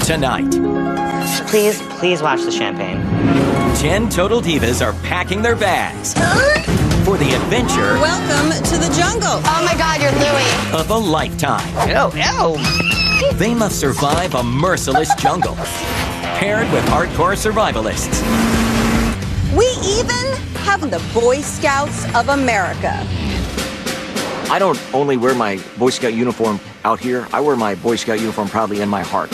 Tonight, Please watch the champagne. 10 total divas are packing their bags for the adventure. Welcome to the jungle. Oh my God, you're Louie. Of a lifetime. Ew. They must survive a merciless jungle, paired with hardcore survivalists. We even have the Boy Scouts of America. I don't only wear my Boy Scout uniform out here, I wear my Boy Scout uniform proudly in my heart.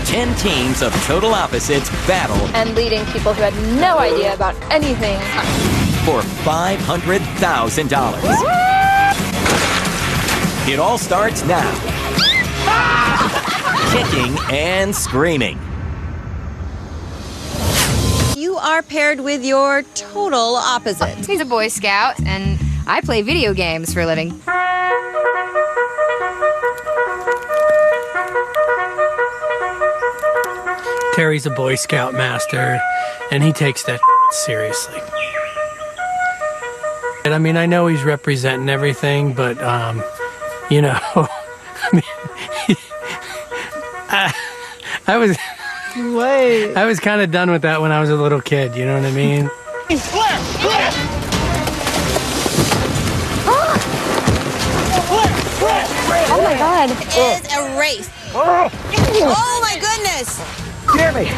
10 teams of total opposites battle. And leading people who had no idea about anything. For $500,000. It all starts now. Kicking and screaming. You are paired with your total opposite. He's a Boy Scout, and I play video games for a living. Terry's a Boy Scout master, and he takes that seriously. And I mean, I know he's representing everything, but, you know, I was kind of done with that when I was a little kid, you know what I mean? Oh my God. It is a race. Oh my goodness. Jeremy!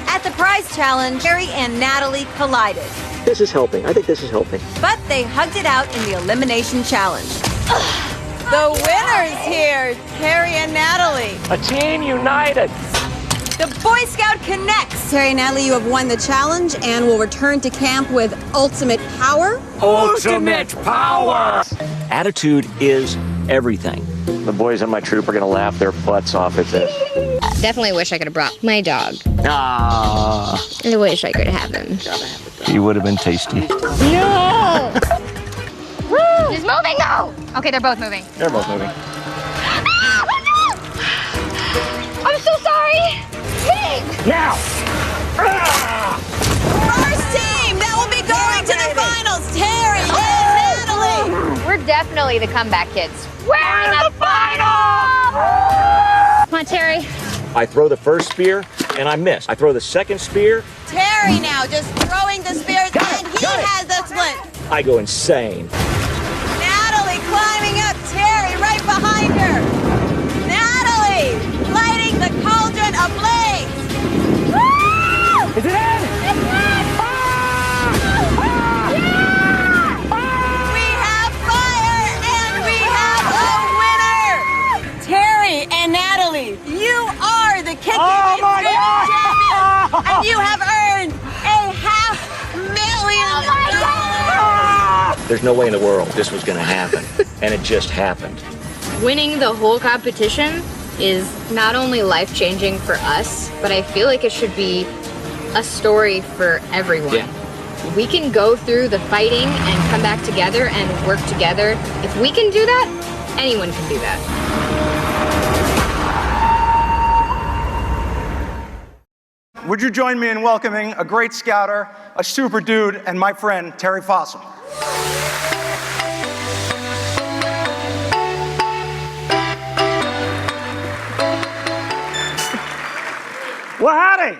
At the prize challenge, Terry and Natalie collided, This is helping. I think this is helping. but they hugged it out in the elimination challenge. The winners here, Terry and Natalie. A team united! The Boy Scout connects. Terry and Natalie, you have won the challenge and will return to camp with ultimate power. Ultimate power! Attitude is everything. The boys on my troop are gonna laugh their butts off at this. Definitely wish I could have brought my dog. Ah, I wish I could have him. he would have been tasty. No! He's moving now! Okay, they're both moving. They're both moving. I'm so sorry! Pig! Now! First team that will be going to the finals, Terry and Natalie. We're definitely the comeback kids. We're in the final! Come on, Terry. I throw the first spear and I miss. I throw the second spear, Terry now just throwing the spears and he got it. has the split. I go insane. Natalie climbing up, Terry right behind her. Natalie lighting the cauldron ablaze. Woo! Is it in? We have fire and we have a winner. Terry and Natalie, you are the kicking Oh my champions, God! and you have earned a $500,000. There's no way in the world this was gonna happen, and it just happened. Winning the whole competition is not only life-changing for us, but I feel like it should be a story for everyone. Yeah. We can go through the fighting and come back together and work together. If we can do that, anyone can do that. Would you join me in welcoming a great scouter, a super dude, and my friend, Terry Fossum. Well, howdy.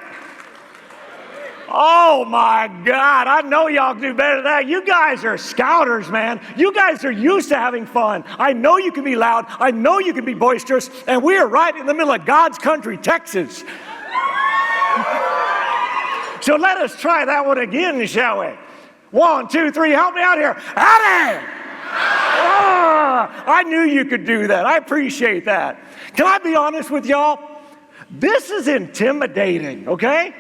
Oh my God, I know y'all can do better than that. You guys are scouters, man. You guys are used to having fun. I know you can be loud. I know you can be boisterous. And we are right in the middle of God's country, Texas. So let us try that one again, shall we? 1, 2, 3, help me out here. Howdy! I knew you could do that. I appreciate that. Can I be honest with y'all? This is intimidating, okay?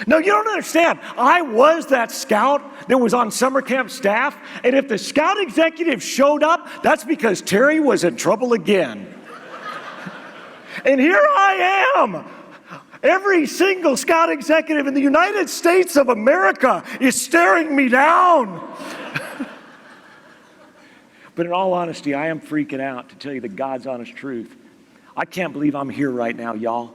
No, you don't understand. I was that scout that was on summer camp staff, and if the scout executive showed up, that's because Terry was in trouble again. And here I am. Every single scout executive in the United States of America is staring me down. But in all honesty, I am freaking out, to tell you the God's honest truth. I can't believe I'm here right now, y'all.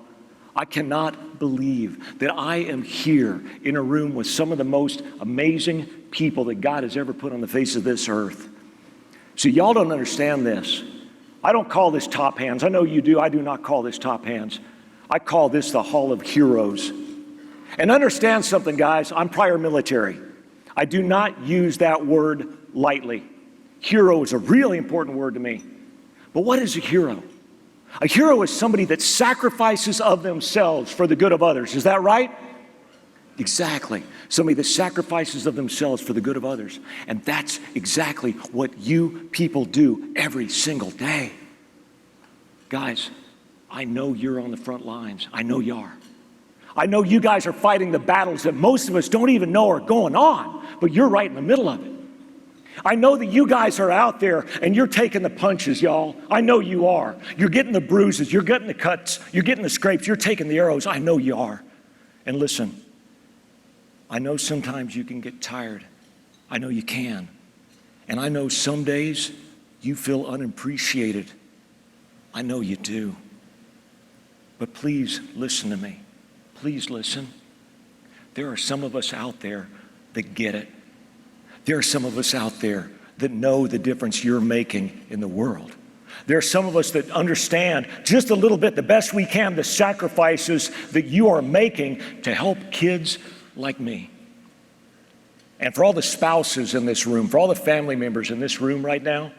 I cannot believe that I am here in a room with some of the most amazing people that God has ever put on the face of this earth. So y'all don't understand this. I don't call this top hands. I know you do. I do not call this top hands. I call this the Hall of Heroes. And understand something, guys. I'm prior military. I do not use that word lightly. Hero is a really important word to me. But what is a hero? A hero is somebody that sacrifices of themselves for the good of others. Is that right? Exactly. Somebody that sacrifices of themselves for the good of others. And that's exactly what you people do every single day. Guys, I know you're on the front lines. I know you are. I know you guys are fighting the battles that most of us don't even know are going on, but you're right in the middle of it. I know that you guys are out there and you're taking the punches, y'all. I know you are. You're getting the bruises, you're getting the cuts, you're getting the scrapes, you're taking the arrows. I know you are. And listen, I know sometimes you can get tired. I know you can. And I know some days you feel unappreciated. I know you do. But please listen to me. Please listen. There are some of us out there that get it. There are some of us out there that know the difference you're making in the world. There are some of us that understand just a little bit, the best we can, the sacrifices that you are making to help kids like me. And for all the spouses in this room, for all the family members in this room right now,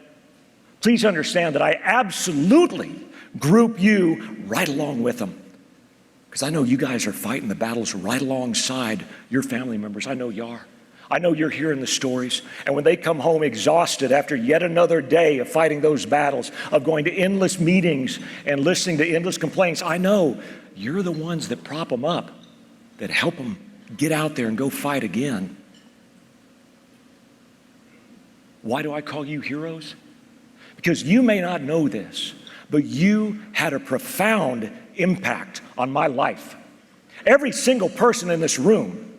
please understand that I absolutely group you right along with them. Because I know you guys are fighting the battles right alongside your family members. I know you are. I know you're hearing the stories. And when they come home exhausted after yet another day of fighting those battles, of going to endless meetings and listening to endless complaints, I know you're the ones that prop them up, that help them get out there and go fight again. Why do I call you heroes? Because you may not know this, but you had a profound impact on my life. Every single person in this room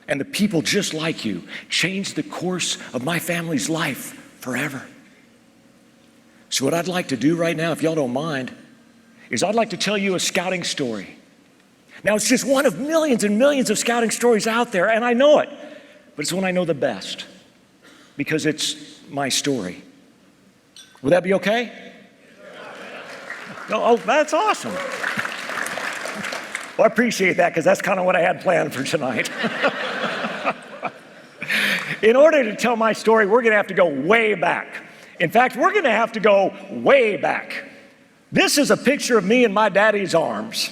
and the people just like you changed the course of my family's life forever. So what I'd like to do right now, if y'all don't mind, is I'd like to tell you a scouting story. Now, it's just one of millions and millions of scouting stories out there, and I know it, but it's one I know the best because it's my story. Would that be okay? Oh, that's awesome. Well, I appreciate that because that's kind of what I had planned for tonight. In order to tell my story, we're going to have to go way back. In fact, we're going to have to go way back. This is a picture of me in my daddy's arms.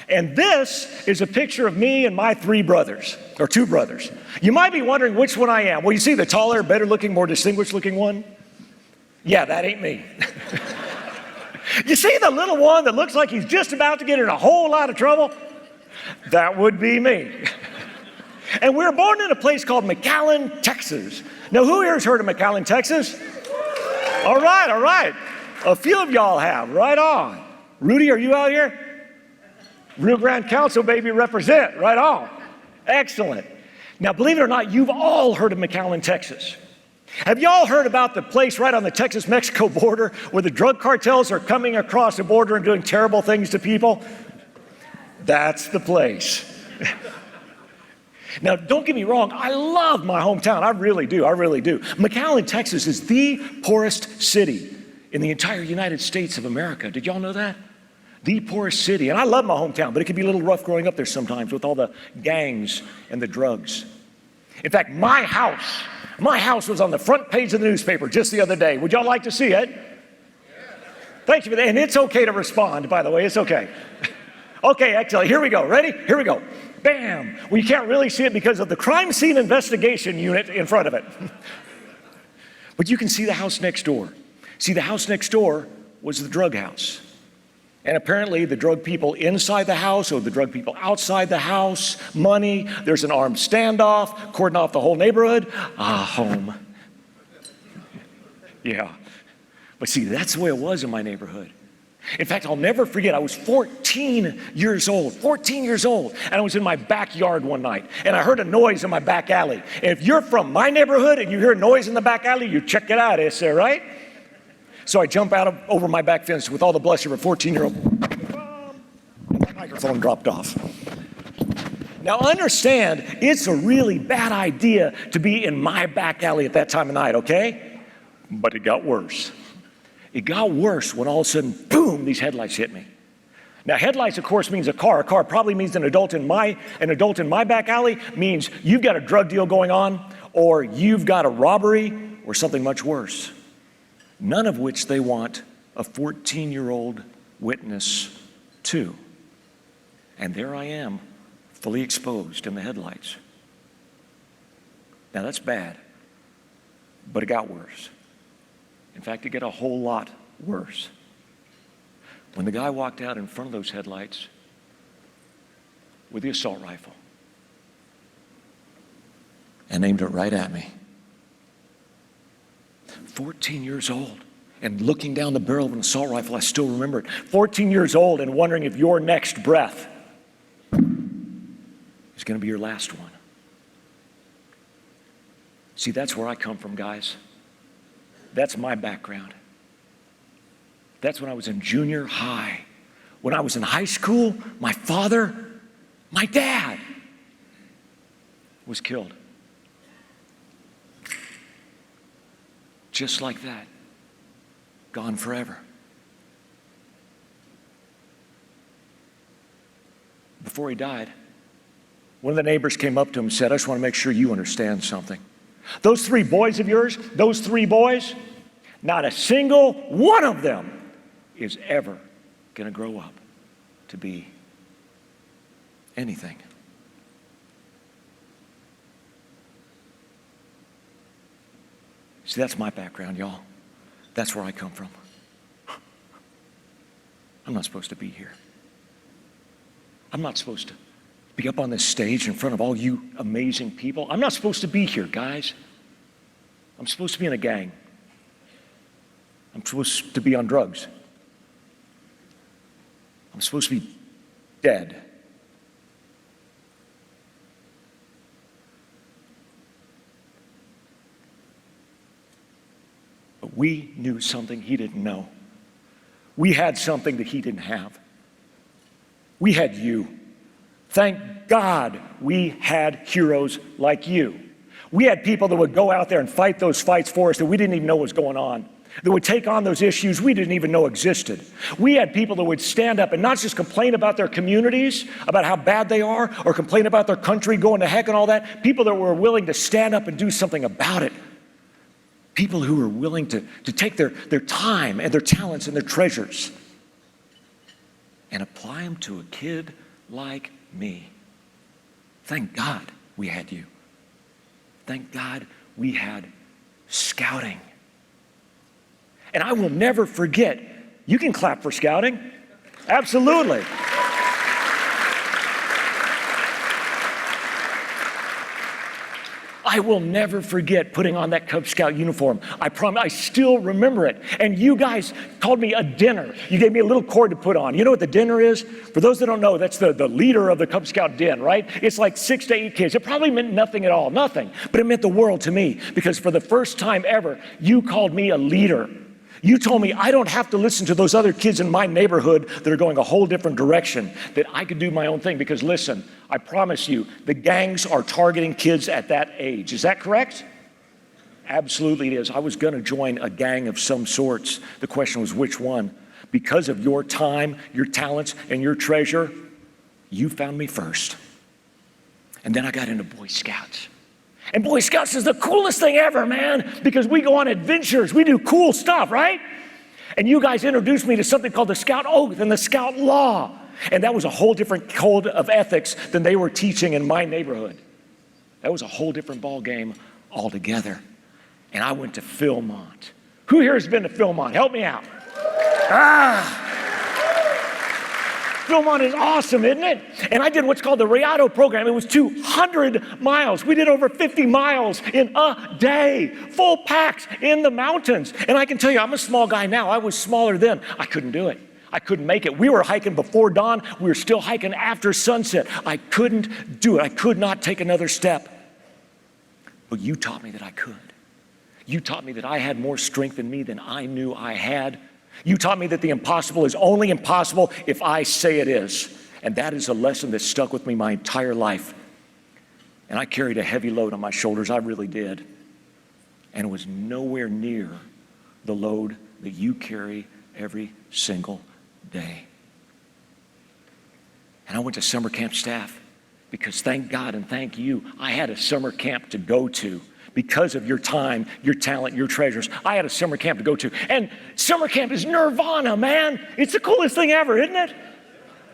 And this is a picture of me and my three brothers, or two brothers. You might be wondering which one I am. Well, you see the taller, better looking, more distinguished looking one? Yeah, that ain't me. You see the little one that looks like he's just about to get in a whole lot of trouble? That would be me. And we were born in a place called McAllen, Texas. Now, who here has heard of McAllen, Texas? All right. A few of y'all have. Right on. Rudy, are you out here? Rio Grande Council, baby, represent. Right on. Excellent. Now, believe it or not, you've all heard of McAllen, Texas. Have y'all heard about the place right on the Texas-Mexico border where the drug cartels are coming across the border and doing terrible things to people? That's the place. Now, don't get me wrong, I love my hometown. I really do. McAllen, Texas is the poorest city in the entire United States of America. Did y'all know that? The poorest city. And I love my hometown, but it can be a little rough growing up there sometimes with all the gangs and the drugs. In fact, my house was on the front page of the newspaper just the other day. Would y'all like to see it? Thank you for that. And it's okay to respond, by the way. It's okay. Okay, excellent. Here we go. Ready? Here we go. Bam! Well, you can't really see it because of the crime scene investigation unit in front of it. But you can see the house next door. See, the house next door was the drug house. And apparently the drug people inside the house or the drug people outside the house, money, there's an armed standoff, cordon off the whole neighborhood. Home. Yeah. But see, that's the way it was in my neighborhood. In fact, I'll never forget, I was 14 years old, and I was in my backyard one night, and I heard a noise in my back alley. And if you're from my neighborhood and you hear a noise in the back alley, you check it out, is there, right? So I jump over my back fence with all the bluster of a 14-year-old, and my microphone dropped off. Now understand, it's a really bad idea to be in my back alley at that time of night, okay? But it got worse. It got worse when all of a sudden, boom, these headlights hit me. Now, headlights, of course, means a car. A car probably means an adult in my back alley means you've got a drug deal going on, or you've got a robbery, or something much worse. None of which they want a 14-year-old witness to. And there I am, fully exposed in the headlights. Now, that's bad, but it got worse. In fact, it got a whole lot worse. When the guy walked out in front of those headlights with the assault rifle and aimed it right at me. 14 years old and looking down the barrel of an assault rifle, I still remember it. 14 years old and wondering if your next breath is going to be your last one. See, that's where I come from, guys. That's my background. That's when I was in junior high. When I was in high school, my father, my dad, was killed. Just like that. Gone forever. Before he died, one of the neighbors came up to him and said, I just want to make sure you understand something. Those 3 boys of yours, those 3 boys, not a single one of them is ever going to grow up to be anything. See, that's my background, y'all. That's where I come from. I'm not supposed to be here. I'm not supposed to be up on this stage in front of all you amazing people. I'm not supposed to be here, guys. I'm supposed to be in a gang. I'm supposed to be on drugs. I'm supposed to be dead. But we knew something he didn't know. We had something that he didn't have. We had you. Thank God we had heroes like you. We had people that would go out there and fight those fights for us that we didn't even know was going on, that would take on those issues we didn't even know existed. We had people that would stand up and not just complain about their communities, about how bad they are, or complain about their country going to heck and all that. People that were willing to stand up and do something about it. People who were willing to take their time and their talents and their treasures and apply them to a kid like me. Thank God we had you. Thank God we had scouting. And I will never forget, you can clap for scouting. Absolutely. I will never forget putting on that Cub Scout uniform. I promise, I still remember it. And you guys called me a dinner. You gave me a little cord to put on. You know what the dinner is? For those that don't know, that's the leader of the Cub Scout den, right? It's like 6 to 8 kids. It probably meant nothing at all, nothing. But it meant the world to me because for the first time ever, you called me a leader. You told me I don't have to listen to those other kids in my neighborhood that are going a whole different direction, that I could do my own thing. Because listen, I promise you, the gangs are targeting kids at that age. Is that correct? Absolutely it is. I was going to join a gang of some sorts. The question was which one. Because of your time, your talents, and your treasure, you found me first. And then I got into Boy Scouts. And Boy Scouts is the coolest thing ever, man, because we go on adventures. We do cool stuff, right? And you guys introduced me to something called the Scout Oath and the Scout Law. And that was a whole different code of ethics than they were teaching in my neighborhood. That was a whole different ball game altogether. And I went to Philmont. Who here has been to Philmont? Help me out. Philmont is awesome, isn't it? And I did what's called the Rayado program. It was 200 miles. We did over 50 miles in a day, full packs in the mountains. And I can tell you, I'm a small guy now. I was smaller then. I couldn't do it. I couldn't make it. We were hiking before dawn. We were still hiking after sunset. I couldn't do it. I could not take another step. But you taught me that I could. You taught me that I had more strength in me than I knew I had. You taught me that the impossible is only impossible if I say it is. And that is a lesson that stuck with me my entire life. And I carried a heavy load on my shoulders. I really did. And it was nowhere near the load that you carry every single day. And I went to summer camp staff because thank God and thank you, I had a summer camp to go to. Because of your time, your talent, your treasures, I had a summer camp to go to. And summer camp is nirvana, man. It's the coolest thing ever, isn't it?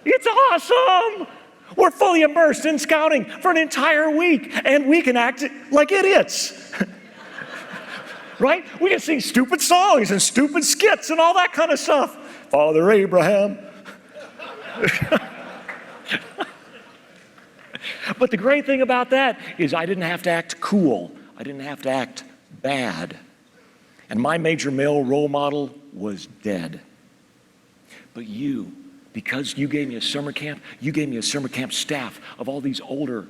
It's awesome. We're fully immersed in scouting for an entire week, and we can act like idiots. Right? We can sing stupid songs and stupid skits and all that kind of stuff. Father Abraham. But the great thing about that is I didn't have to act cool. I didn't have to act bad. And my major male role model was dead. But you, because you gave me a summer camp, you gave me a summer camp staff of all these older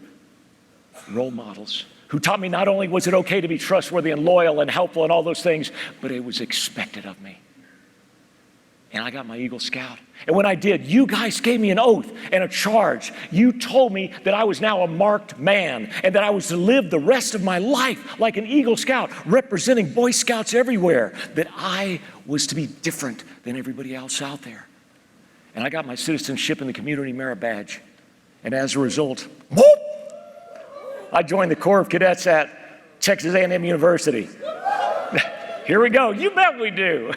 role models who taught me not only was it okay to be trustworthy and loyal and helpful and all those things, but it was expected of me. And I got my Eagle Scout. And when I did, you guys gave me an oath and a charge. You told me that I was now a marked man and that I was to live the rest of my life like an Eagle Scout, representing Boy Scouts everywhere, that I was to be different than everybody else out there. And I got my citizenship and the community merit badge. And as a result, whoop, I joined the Corps of Cadets at Texas A&M University. Here we go. You bet we do.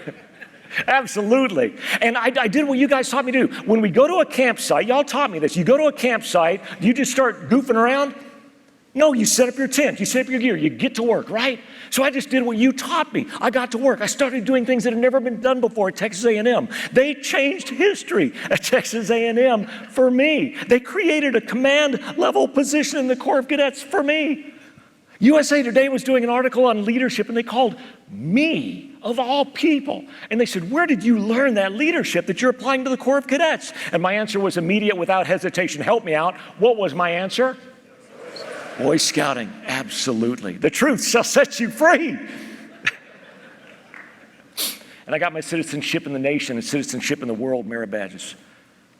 Absolutely. And I did what you guys taught me to do. When we go to a campsite, y'all taught me this. You go to a campsite, you just start goofing around? No, you set up your tent, you set up your gear, you get to work, right? So I just did what you taught me. I got to work. I started doing things that had never been done before at Texas A&M. They changed history at Texas A&M for me. They created a command level position in the Corps of Cadets for me. USA Today was doing an article on leadership, and they called me, of all people. And they said, where did you learn that leadership that you're applying to the Corps of Cadets? And my answer was immediate, without hesitation. Help me out. What was my answer? Boy Scouting, absolutely. The truth shall set you free. And I got my citizenship in the nation and citizenship in the world merit badges.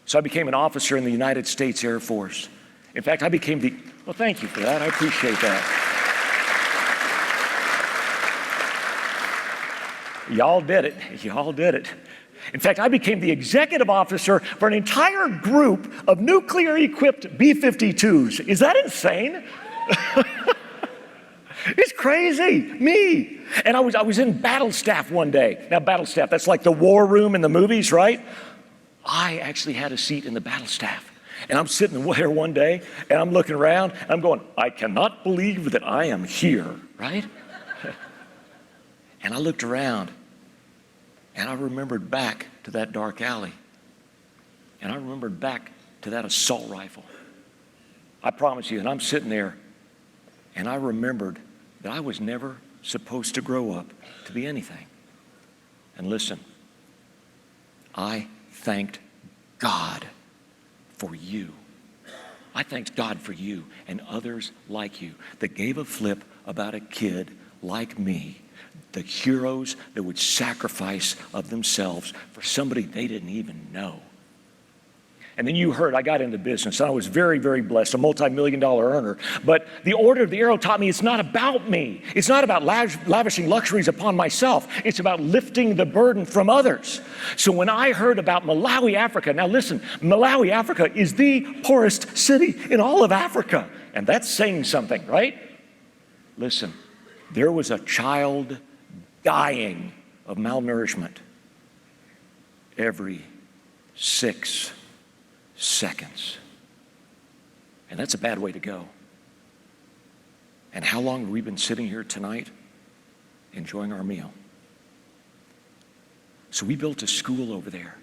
So I became an officer in the United States Air Force. In fact, I became the, well, thank you for that. I appreciate that. Y'all did it. Y'all did it. In fact, I became the executive officer for an entire group of nuclear-equipped B-52s. Is that insane? It's crazy. Me. And I was in battle staff one day. Now, battle staff, that's like the war room in the movies, right? I actually had a seat in the battle staff. And I'm sitting there one day, and I'm looking around, and I'm going, I cannot believe that I am here, right? And I looked around, and I remembered back to that dark alley. And I remembered back to that assault rifle. I promise you, and I'm sitting there, and I remembered that I was never supposed to grow up to be anything. And listen, I thanked God for you. I thanked God for you and others like you that gave a flip about a kid like me, the heroes that would sacrifice of themselves for somebody they didn't even know. And then you heard I got into business. I was very, very blessed, a multi-million-dollar earner. But the Order of the Arrow taught me it's not about me. It's not about lavishing luxuries upon myself. It's about lifting the burden from others. So when I heard about Malawi, Africa, now listen, Malawi, Africa is the poorest city in all of Africa. And that's saying something, right? Listen, there was a child dying of malnourishment every 6 seconds. And that's a bad way to go. And how long have we been sitting here tonight enjoying our meal? So we built a school over there,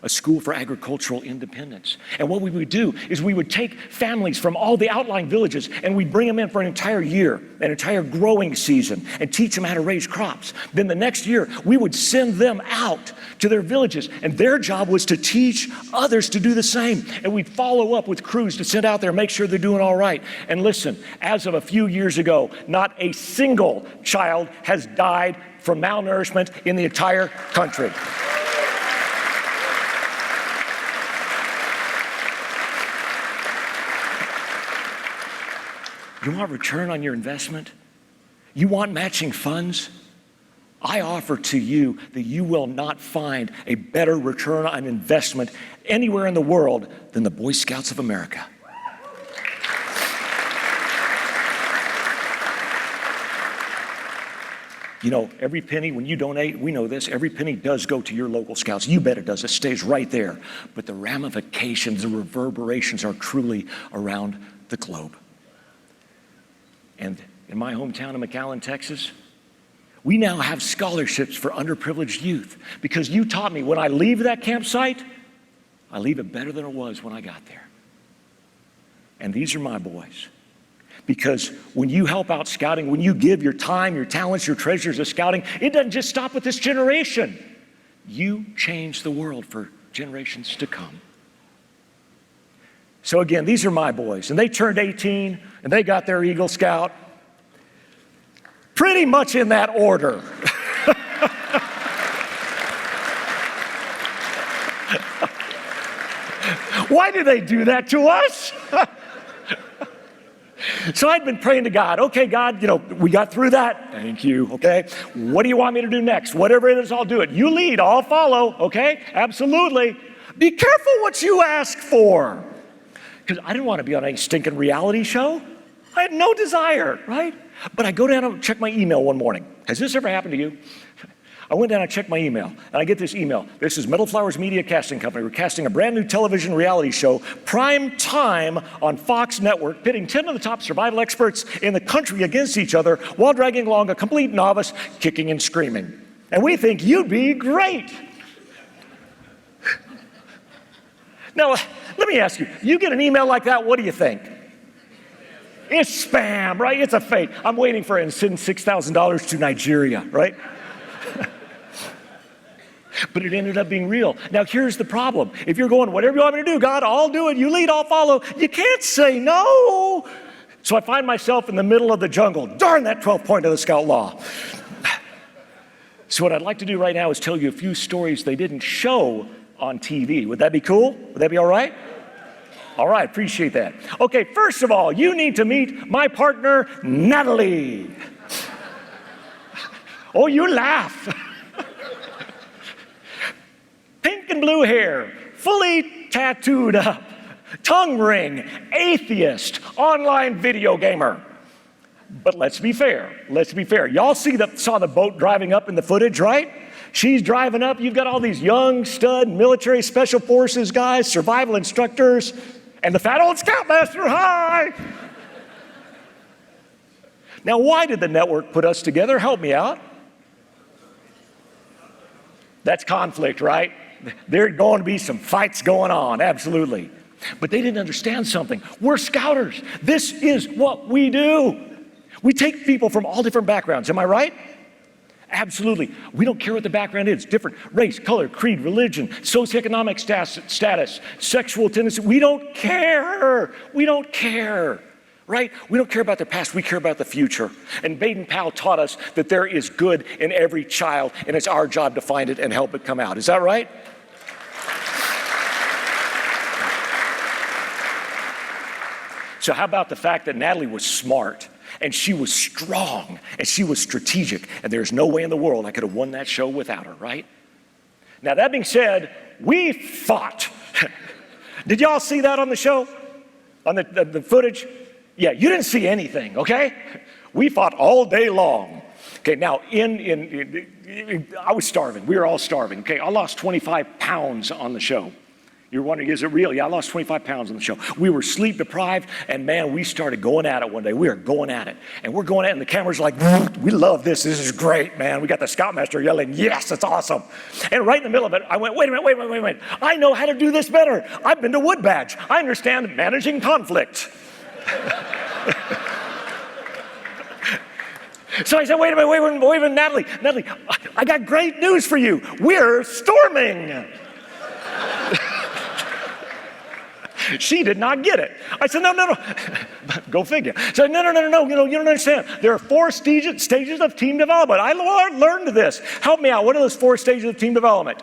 a school for agricultural independence. And what we would do is we would take families from all the outlying villages and we'd bring them in for an entire year, an entire growing season, and teach them how to raise crops. Then the next year, we would send them out to their villages, and their job was to teach others to do the same. And we'd follow up with crews to send out there and make sure they're doing all right. And listen, as of a few years ago, not a single child has died from malnourishment in the entire country. You want return on your investment? You want matching funds? I offer to you that you will not find a better return on investment anywhere in the world than the Boy Scouts of America. You know, every penny, when you donate, we know this, every penny does go to your local scouts. You bet it does. It stays right there. But the ramifications, the reverberations are truly around the globe. And in my hometown of McAllen, Texas, we now have scholarships for underprivileged youth because you taught me when I leave that campsite, I leave it better than it was when I got there. And these are my boys. Because when you help out scouting, when you give your time, your talents, your treasures to scouting, it doesn't just stop with this generation. You change the world for generations to come. So again, these are my boys, and they turned 18, and they got their Eagle Scout pretty much in that order. Why do they do that to us? So I'd been praying to God, okay, God, we got through that. Thank you, okay? What do you want me to do next? Whatever it is, I'll do it. You lead, I'll follow, okay? Absolutely. Be careful what you ask for. Because I didn't want to be on any stinking reality show. I had no desire, right? But I go down and check my email one morning. Has this ever happened to you? I went down and checked my email, and I get this email. This is Metal Flowers Media Casting Company. We're casting a brand new television reality show, prime time on Fox Network, pitting 10 of the top survival experts in the country against each other while dragging along a complete novice kicking and screaming. And we think you'd be great. Now, let me ask you, you get an email like that, what do you think? It's spam, right? It's a fake. I'm waiting for it and send $6,000 to Nigeria, right? But it ended up being real. Now, here's the problem. If you're going, whatever you want me to do, God, I'll do it. You lead, I'll follow. You can't say no. So I find myself in the middle of the jungle. Darn that 12th point of the Scout Law. So what I'd like to do right now is tell you a few stories they didn't show on TV. Would that be cool? Would that be all right? All right, appreciate that. Okay, first of all, you need to meet my partner, Natalie. Oh, you laugh. Pink and blue hair, fully tattooed up, tongue ring, atheist, online video gamer. But let's be fair. Y'all saw the boat driving up in the footage, right? She's driving up. You've got all these young stud military special forces guys, survival instructors, and the fat old scoutmaster. Hi! Now, why did the network put us together? Help me out. That's conflict, right? There are going to be some fights going on, absolutely. But they didn't understand something. We're scouters. This is what we do. We take people from all different backgrounds. Am I right? Absolutely. We don't care what the background is. Different race, color, creed, religion, socioeconomic status, sexual tendency. We don't care. Right? We don't care about their past, we care about the future. And Baden-Powell taught us that there is good in every child, and it's our job to find it and help it come out. Is that right? So how about the fact that Natalie was smart, and she was strong, and she was strategic, and there's no way in the world I could have won that show without her, right? Now, that being said, we fought. Did y'all see that on the show? On the footage? Yeah, you didn't see anything, okay? We fought all day long. Okay, now, I was starving. We were all starving, okay? I lost 25 pounds on the show. You're wondering, is it real? Yeah, I lost 25 pounds on the show. We were sleep deprived, and man, we started going at it one day. We are going at it. And we're going at it, and the camera's like, we love this. This is great, man. We got the Scoutmaster yelling, yes, that's awesome. And right in the middle of it, I went, wait a minute. I know how to do this better. I've been to Wood Badge. I understand managing conflict. So I said, wait a minute, Natalie, I got great news for you. We're storming. She did not get it. I said, no. Go figure. So no, you don't understand. There are 4 stages of team development. I learned this. Help me out. What are those 4 stages of team development?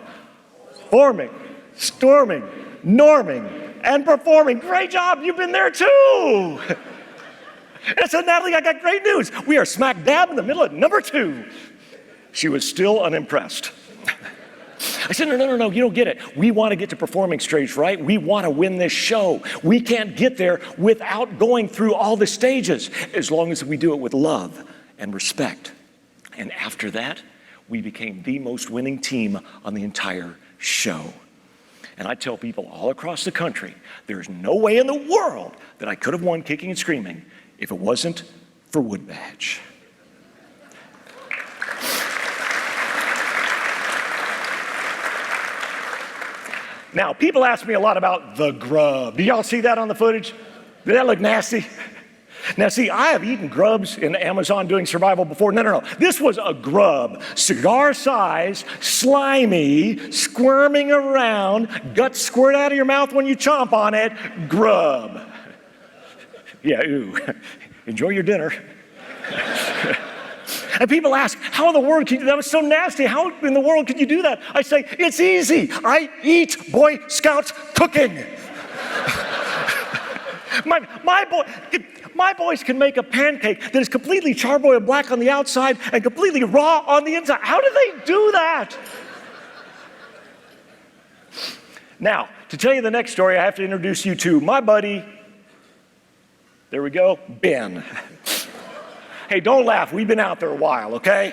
Forming, storming, norming, and performing. Great job. You've been there too. And so, Natalie, I got great news. We are smack dab in the middle of number 2. She was still unimpressed. I said, no, you don't get it. We want to get to performing stage, right? We want to win this show. We can't get there without going through all the stages, as long as we do it with love and respect. And after that, we became the most winning team on the entire show. And I tell people all across the country, there's no way in the world that I could have won Kicking and Screaming if it wasn't for Wood Badge. Now, people ask me a lot about the grub. Do y'all see that on the footage? Did that look nasty? Now, see, I have eaten grubs in Amazon doing survival before. No. This was a grub, cigar size, slimy, squirming around, guts squirt out of your mouth when you chomp on it, grub. Yeah, ooh. Enjoy your dinner. And people ask, how in the world can you do that? That was so nasty. How in the world could you do that? I say, it's easy. I eat Boy Scouts cooking. My boys can make a pancake that is completely charboiled black on the outside and completely raw on the inside. How do they do that? Now, to tell you the next story, I have to introduce you to my buddy, there we go, Ben. Hey, don't laugh. We've been out there a while, okay?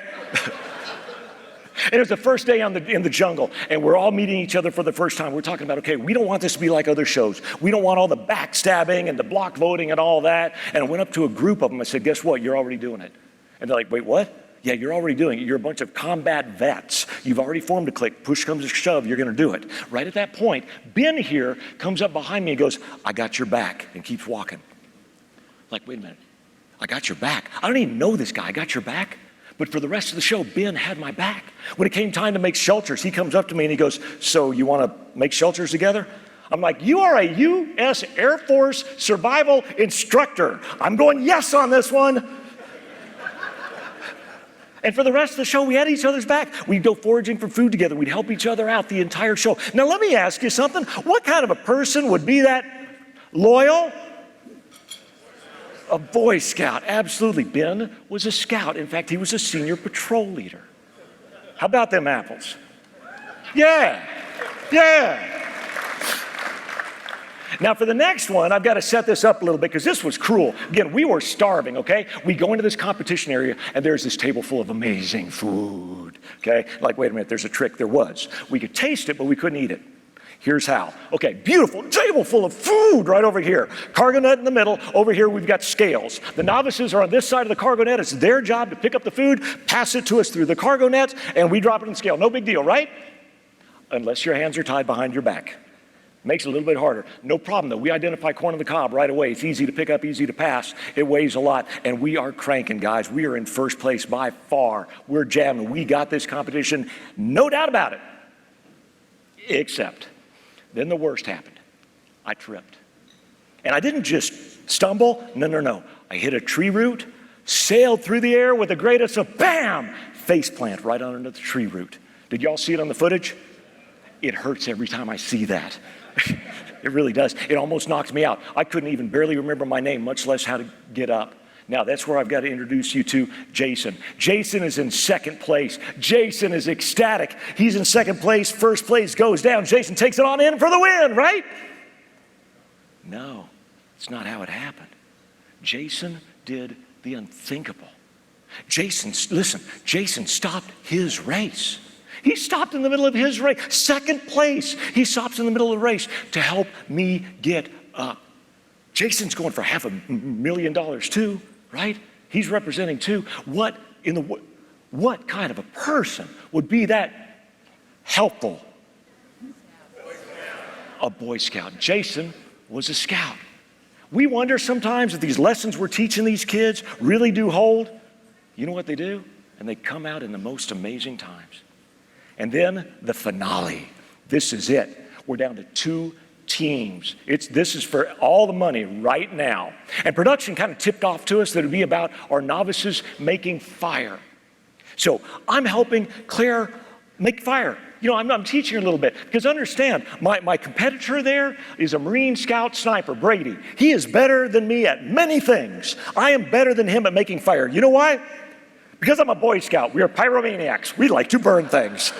And it was the first day in the jungle, and we're all meeting each other for the first time. We're talking about, okay, we don't want this to be like other shows. We don't want all the backstabbing and the block voting and all that. And I went up to a group of them. I said, guess what? You're already doing it. And they're like, wait, what? Yeah, you're already doing it. You're a bunch of combat vets. You've already formed a clique. Push comes to shove, you're going to do it. Right at that point, Ben here comes up behind me and goes, I got your back, and keeps walking. Like, wait a minute. I got your back. I don't even know this guy. I got your back. But for the rest of the show, Ben had my back. When it came time to make shelters, he comes up to me and he goes, so you want to make shelters together? I'm like, you are a U.S. Air Force survival instructor. I'm going yes on this one. And for the rest of the show, we had each other's back. We'd go foraging for food together. We'd help each other out the entire show. Now, let me ask you something. What kind of a person would be that loyal? A Boy Scout, absolutely. Ben was a scout. In fact, he was a senior patrol leader. How about them apples? Yeah. Now, for the next one, I've got to set this up a little bit because this was cruel. Again, we were starving, okay? We go into this competition area, and there's this table full of amazing food, okay? Like, wait a minute, there's a trick. There was. We could taste it, but we couldn't eat it. Here's how. Okay, beautiful table full of food right over here. Cargo net in the middle. Over here, we've got scales. The novices are on this side of the cargo net. It's their job to pick up the food, pass it to us through the cargo net, and we drop it in the scale. No big deal, right? Unless your hands are tied behind your back. Makes it a little bit harder. No problem, though. We identify corn on the cob right away. It's easy to pick up, easy to pass. It weighs a lot, and we are cranking, guys. We are in first place by far. We're jamming. We got this competition, no doubt about it. Except, then the worst happened. I tripped. And I didn't just stumble. No. I hit a tree root, sailed through the air with the greatest of bam, face plant right under the tree root. Did y'all see it on the footage? It hurts every time I see that. It really does. It almost knocks me out. I couldn't even barely remember my name, much less how to get up. Now, that's where I've got to introduce you to Jason. Jason is in second place. Jason is ecstatic. He's in second place. First place goes down. Jason takes it on in for the win, right? No, it's not how it happened. Jason did the unthinkable. Jason stopped his race. He stopped in the middle of his race. Second place. He stops in the middle of the race to help me get up. Jason's going for $500,000 too, right? He's representing too. What kind of a person would be that helpful? A Boy Scout. Jason was a scout. We wonder sometimes if these lessons we're teaching these kids really do hold. You know what they do? And they come out in the most amazing times. And then the finale. This is it. We're down to 2 teams. This is for all the money right now. And production kind of tipped off to us that it would be about our novices making fire. So I'm helping Claire make fire. You know, I'm teaching her a little bit because understand, my competitor there is a Marine Scout sniper, Brady. He is better than me at many things. I am better than him at making fire. You know why? Because I'm a Boy Scout, we are pyromaniacs. We like to burn things.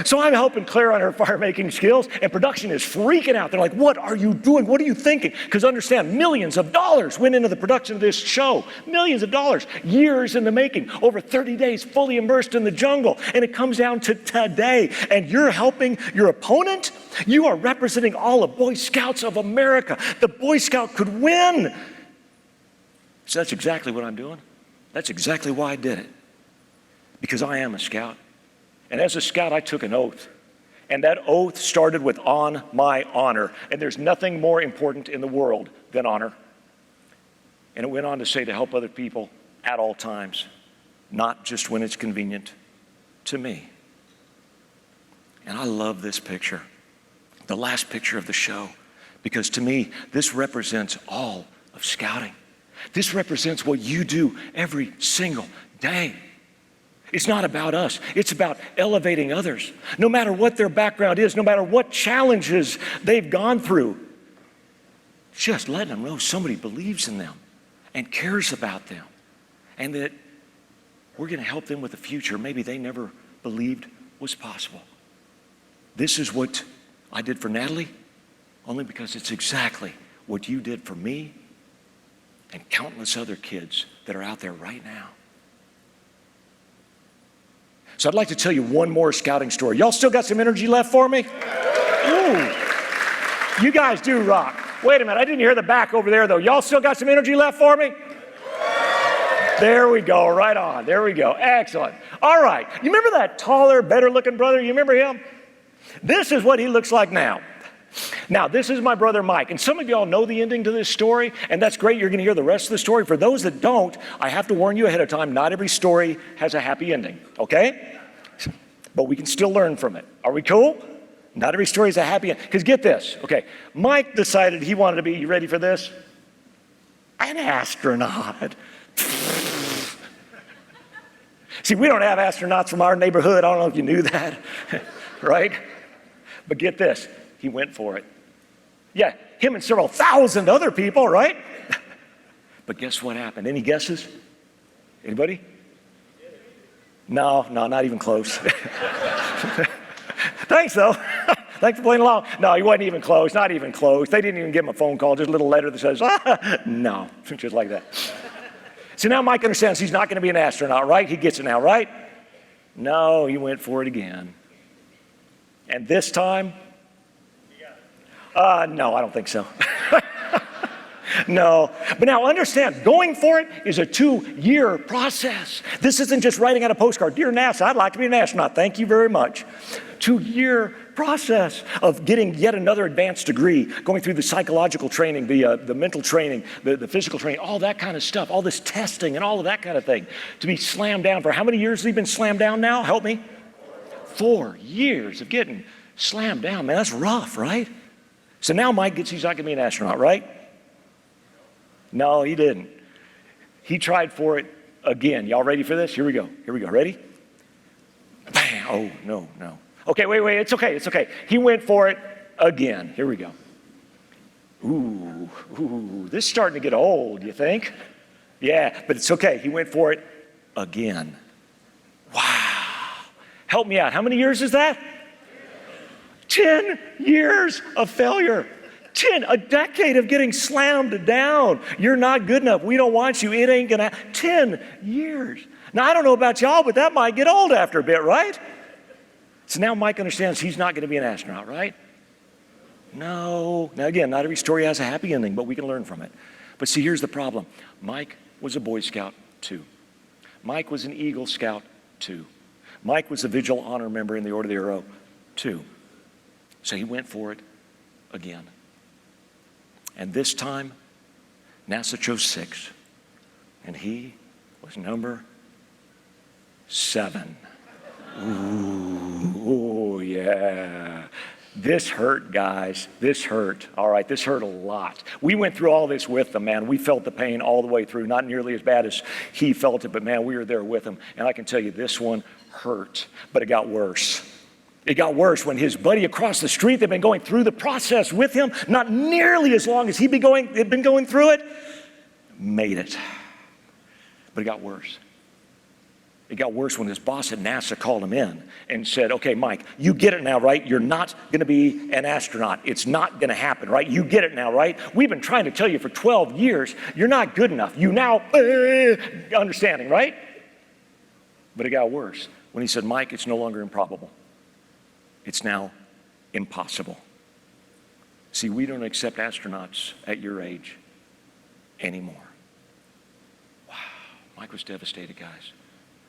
So I'm helping Claire on her fire-making skills, and production is freaking out. They're like, what are you doing? What are you thinking? Because understand, millions of dollars went into the production of this show. Millions of dollars, years in the making, over 30 days, fully immersed in the jungle. And it comes down to today, and you're helping your opponent? You are representing all of Boy Scouts of America. The Boy Scout could win. So that's exactly what I'm doing. That's exactly why I did it. Because I am a scout. And as a scout, I took an oath. And that oath started with on my honor. And there's nothing more important in the world than honor. And it went on to say to help other people at all times, not just when it's convenient to me. And I love this picture, the last picture of the show, because to me, this represents all of scouting. This represents what you do every single day. It's not about us. It's about elevating others. No matter what their background is, no matter what challenges they've gone through, just letting them know somebody believes in them and cares about them, and that we're going to help them with a future maybe they never believed was possible. This is what I did for Natalie, only because it's exactly what you did for me and countless other kids that are out there right now. So I'd like to tell you one more scouting story. Y'all still got some energy left for me? Ooh, you guys do rock. Wait a minute, I didn't hear the back over there though. Y'all still got some energy left for me? There we go, right on, there we go, excellent. All right, you remember that taller, better looking brother? You remember him? This is what he looks like now. Now, this is my brother Mike, and some of y'all know the ending to this story, and that's great. You're going to hear the rest of the story. For those that don't, I have to warn you ahead of time, not every story has a happy ending, okay? But we can still learn from it. Are we cool? Not every story has a happy ending. Because get this, okay, Mike decided he wanted to be, you ready for this? An astronaut. See, we don't have astronauts from our neighborhood. I don't know if you knew that, right? But get this. He went for it. Yeah, him and several thousand other people, right? But guess what happened? Any guesses? Anybody? No, not even close. Thanks, though. Thanks for playing along. No, he wasn't even close, not even close. They didn't even give him a phone call, just a little letter that says, no, just like that. So now Mike understands he's not going to be an astronaut, right? He gets it now, right? No, he went for it again. And this time, no, I don't think so. No, but now understand, going for it is a 2-year process. This isn't just writing out a postcard. Dear NASA, I'd like to be an astronaut. Thank you very much. 2-year process of getting yet another advanced degree, going through the psychological training, the mental training, the physical training, all that kind of stuff, all this testing and all of that kind of thing. To be slammed down for how many years has he been slammed down now? Help me. 4 years of getting slammed down. Man, that's rough, right? So now Mike gets he's not going to be an astronaut, right? No, he didn't. He tried for it again. Y'all ready for this? Here we go. Ready? Bam. Oh, no. Okay, wait. It's okay. He went for it again. Here we go. Ooh, this is starting to get old, you think? Yeah, but it's okay. He went for it again. Wow. Help me out. How many years is that? 10 years of failure. A decade of getting slammed down. You're not good enough. We don't want you. It ain't gonna. 10 years. Now, I don't know about y'all, but that might get old after a bit, right? So now Mike understands he's not gonna be an astronaut, right? No. Now again, not every story has a happy ending, but we can learn from it. But see, here's the problem. Mike was a Boy Scout too. Mike was an Eagle Scout too. Mike was a Vigil Honor member in the Order of the Arrow too. So he went for it again. And this time, NASA chose 6. And he was number 7. Ooh, yeah. This hurt, guys. This hurt. All right, this hurt a lot. We went through all this with them, man. We felt the pain all the way through. Not nearly as bad as he felt it, but man, we were there with him. And I can tell you, this one hurt, but it got worse. It got worse when his buddy across the street that had been going through the process with him, not nearly as long as he'd been going through it, made it. But it got worse. It got worse when his boss at NASA called him in and said, okay, Mike, you get it now, right? You're not going to be an astronaut. It's not going to happen, right? You get it now, right? We've been trying to tell you for 12 years, you're not good enough. You now, understanding, right? But it got worse when he said, Mike, it's no longer improbable. It's now impossible. See, we don't accept astronauts at your age anymore. Wow, Mike was devastated, guys.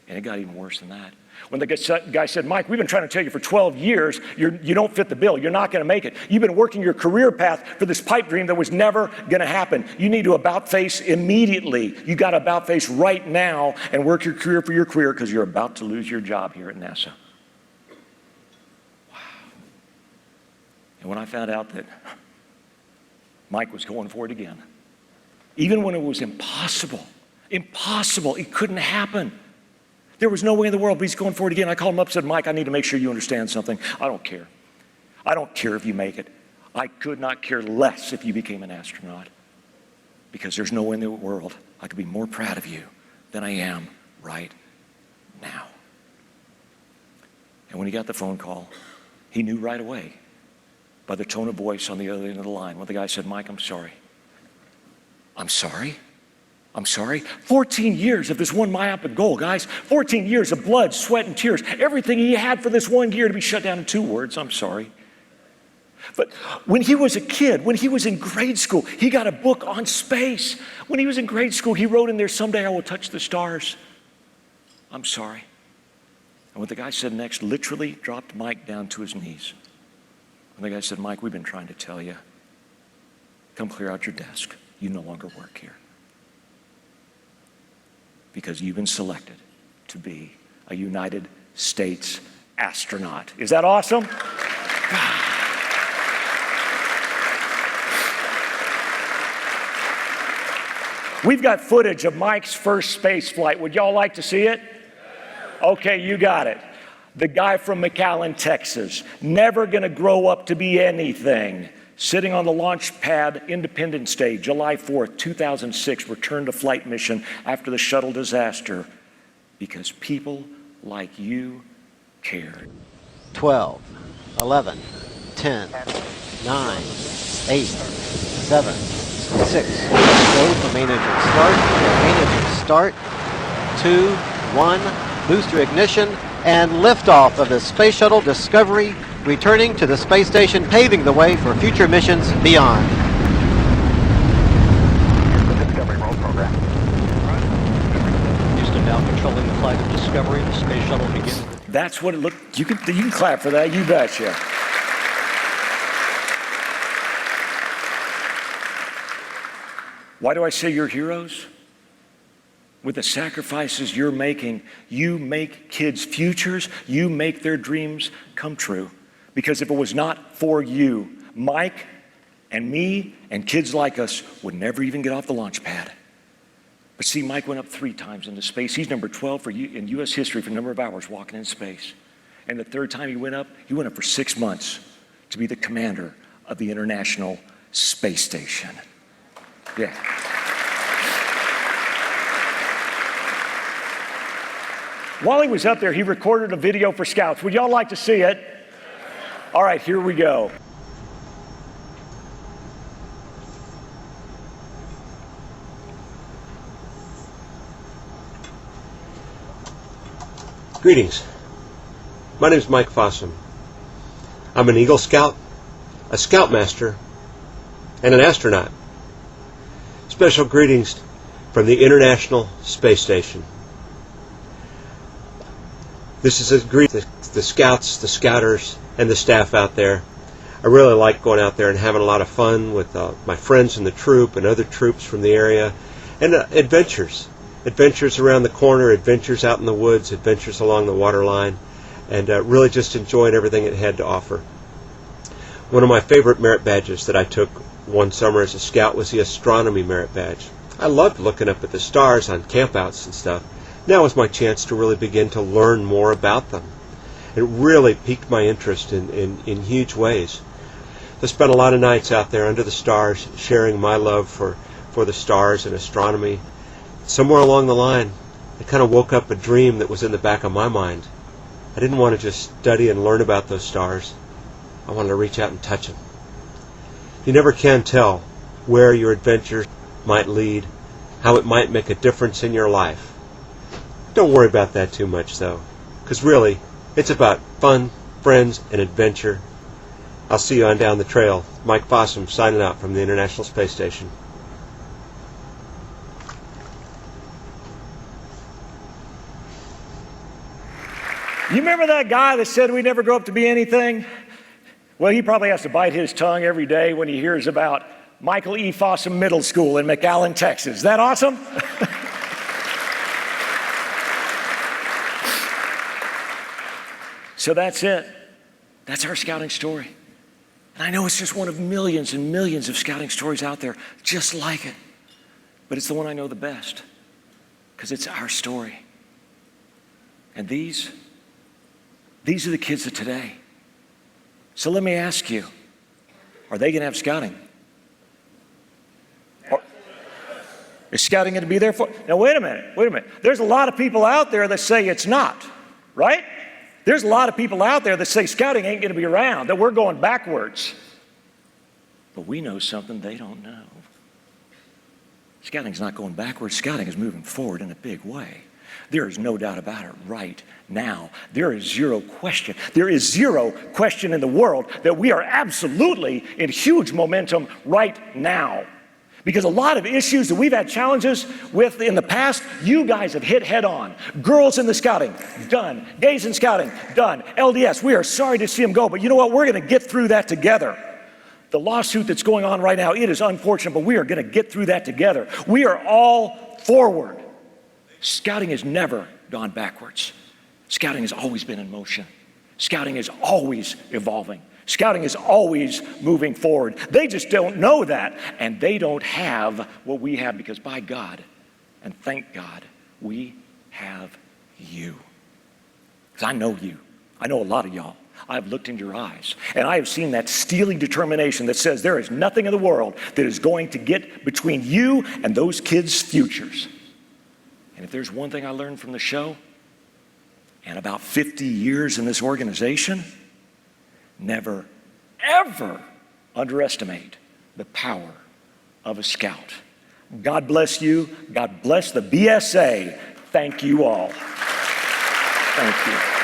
And it got even worse than that. When the guy said, Mike, we've been trying to tell you for 12 years, you don't fit the bill. You're not going to make it. You've been working your career path for this pipe dream that was never going to happen. You need to about face immediately. You got to about face right now and work your career for your career because you're about to lose your job here at NASA. Wow. And when I found out that Mike was going for it again, even when it was impossible, it couldn't happen. There was no way in the world, but he's going for it again. I called him up and said, Mike, I need to make sure you understand something. I don't care. I don't care if you make it. I could not care less if you became an astronaut because there's no way in the world I could be more proud of you than I am right now. And when he got the phone call, he knew right away by the tone of voice on the other end of the line when the guy said, Mike, I'm sorry. I'm sorry? I'm sorry? 14 years of this one myopic goal, guys. 14 years of blood, sweat, and tears. Everything he had for this 1 year to be shut down in 2 words, I'm sorry. But when he was a kid, when he was in grade school, he got a book on space. When he was in grade school, he wrote in there, someday I will touch the stars. I'm sorry. And what the guy said next literally dropped Mike down to his knees. And the guy said, Mike, we've been trying to tell you, come clear out your desk. You no longer work here. Because you've been selected to be a United States astronaut. Is that awesome? We've got footage of Mike's first space flight. Would y'all like to see it? Okay, you got it. The guy from McAllen, Texas, never gonna grow up to be anything. Sitting on the launch pad, Independence Day, July 4th, 2006, returned to flight mission after the shuttle disaster because people like you cared. 12, 11, 10, 9, 8, 7, 6. Go for main engine start. Main engine start. 2, 1. Booster ignition and liftoff of the Space Shuttle Discovery, returning to the space station, paving the way for future missions beyond. The Discovery roll program. Houston now controlling the flight of Discovery. The space shuttle begins. That's what it looked. You can clap for that. You betcha. Why do I say you're heroes? With the sacrifices you're making, you make kids' futures. You make their dreams come true. Because if it was not for you, Mike and me and kids like us would never even get off the launch pad. But see, Mike went up 3 times into space. He's number 12 in U.S. history for the number of hours walking in space. And the 3rd time he went up for 6 months to be the commander of the International Space Station. Yeah. While he was up there, he recorded a video for Scouts. Would y'all like to see it? All right, here we go. Greetings. My name is Mike Fossum. I'm an Eagle Scout, a Scoutmaster, and an astronaut. Special greetings from the International Space Station. This is a greeting to the Scouts, the Scouters, and the staff out there. I really like going out there and having a lot of fun with my friends in the troop and other troops from the area, and adventures around the corner, adventures out in the woods, adventures along the waterline, and really just enjoying everything it had to offer. One of my favorite merit badges that I took one summer as a Scout was the Astronomy Merit Badge. I loved looking up at the stars on campouts and stuff. Now was my chance to really begin to learn more about them. It really piqued my interest in huge ways. I spent a lot of nights out there under the stars, sharing my love for the stars and astronomy, somewhere along the line, it kind of woke up a dream that was in the back of my mind. I didn't want to just study and learn about those stars. I wanted to reach out and touch them. You never can tell where your adventure might lead, how it might make a difference in your life. Don't worry about that too much, though, because really, it's about fun, friends, and adventure. I'll see you on down the trail. Mike Fossum signing out from the International Space Station. You remember that guy that said we never grow up to be anything? Well, he probably has to bite his tongue every day when he hears about Michael E. Fossum Middle School in McAllen, Texas. Is that awesome? So that's it. That's our scouting story. And I know it's just one of millions and millions of scouting stories out there just like it. But it's the one I know the best because it's our story. And these are the kids of today. So let me ask you, are they going to have scouting? Or is scouting going to be there for? Now, wait a minute. There's a lot of people out there that say it's not, right? There's a lot of people out there that say scouting ain't going to be around, that we're going backwards. But we know something they don't know. Scouting's not going backwards. Scouting is moving forward in a big way. There is no doubt about it right now. There is zero question. There is zero question in the world that we are absolutely in huge momentum right now. Because a lot of issues that we've had challenges with in the past, you guys have hit head on. Girls in the scouting, done. Gays in scouting, done. LDS, we are sorry to see them go, but you know what? We're going to get through that together. The lawsuit that's going on right now, it is unfortunate, but we are going to get through that together. We are all forward. Scouting has never gone backwards. Scouting has always been in motion. Scouting is always evolving. Scouting is always moving forward. They just don't know that, and they don't have what we have because by God, and thank God, we have you. Because I know you. I know a lot of y'all. I've looked into your eyes, and I have seen that steely determination that says there is nothing in the world that is going to get between you and those kids' futures. And if there's one thing I learned from the show, and about 50 years in this organization, never, ever underestimate the power of a scout. God bless you. God bless the BSA. Thank you all. Thank you.